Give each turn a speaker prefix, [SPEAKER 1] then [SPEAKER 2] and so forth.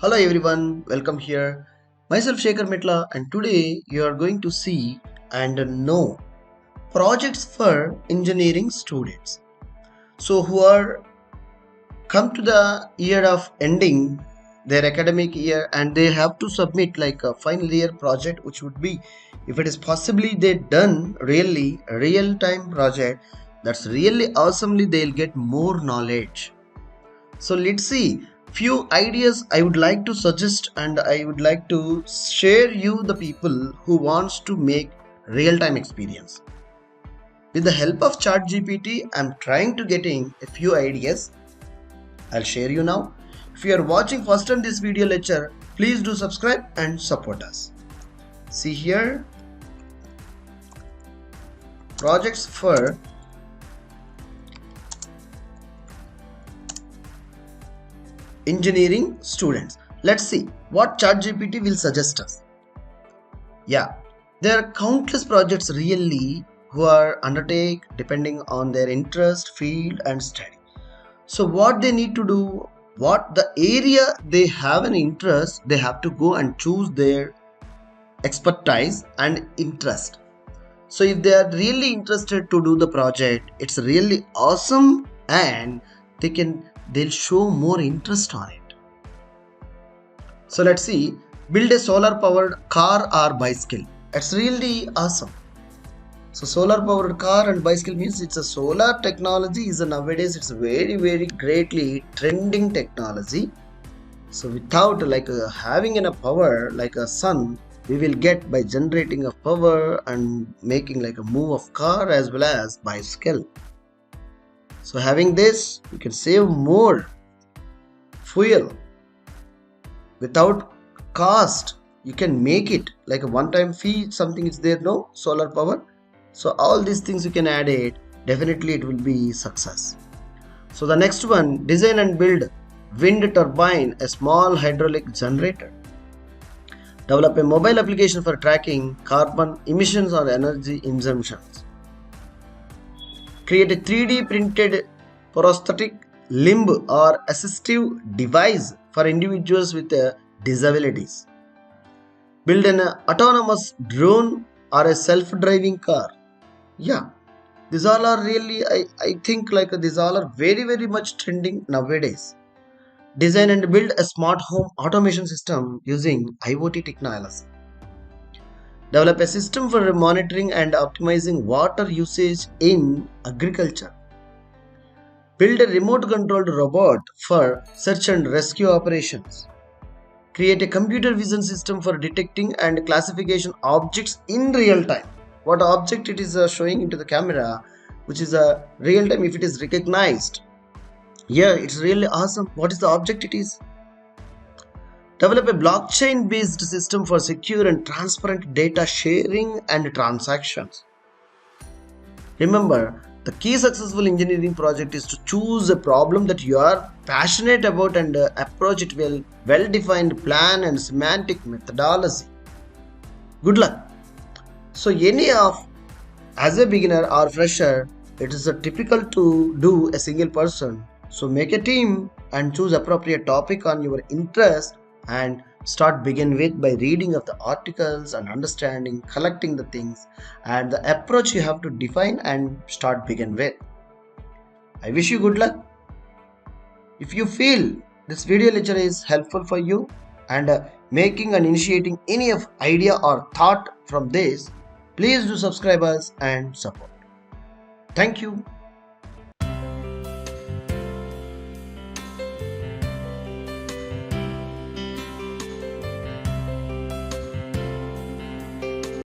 [SPEAKER 1] Hello everyone, welcome here. Myself Sekhar Metla, and today you are going to see and know projects for engineering students. So who are come to the year of ending their academic year and they have to submit like a final year project, which would be, if it is possibly they done really real time project, that's really awesomely they'll get more knowledge. So let's see few ideas I would like to suggest and I would like to share you the people who wants to make real-time experience. With the help of ChatGPT, I'm trying to getting a few ideas. I'll share you now. If you are watching first time this video lecture, please do subscribe and support us. See here, projects for engineering students. Let's see what ChatGPT will suggest us. Yeah, there are countless projects really who are undertake depending on their interest, field and study. So what they need to do, what the area they have an interest, they have to go and choose their expertise and interest. So if they are really interested to do the project, it's really awesome and they'll show more interest on it. So let's see, build a solar powered car or bicycle. It's really awesome. So solar powered car and bicycle means it's a solar technology is nowadays it's very greatly trending technology. So without having enough power like a sun, we will get by generating of power and making like a move of car as well as bicycle. So having this, you can save more fuel without cost. You can make it like a one-time fee, something is there, no solar power. So all these things you can add it, definitely it will be success. So the next one, design and build wind turbine, a small hydraulic generator. Develop a mobile application for tracking carbon emissions or energy consumptions. Create a 3D printed prosthetic limb or assistive device for individuals with disabilities. Build an autonomous drone or a self-driving car. Yeah, these all are really, I think these all are very much trending nowadays. Design and build a smart home automation system using IoT technology. Develop a system for monitoring and optimizing water usage in agriculture. Build a remote controlled robot for search and rescue operations. Create a computer vision system for detecting and classification objects in real time. What object it is showing into the camera, which is a real time if it is recognized. Yeah, it's really awesome. What is the object it is? Develop a blockchain based system for secure and transparent data sharing and transactions. Remember, the key successful engineering project is to choose a problem that you are passionate about and approach it with well-defined plan and semantic methodology. Good luck. So as a beginner or fresher, it is typical to do a single person. So make a team and choose appropriate topic on your interest and begin with by reading of the articles and understanding, collecting the things and the approach you have to define and begin with. I wish you good luck. If you feel this video lecture is helpful for you and making and initiating any of idea or thought from this, please do subscribe us and support. Thank you.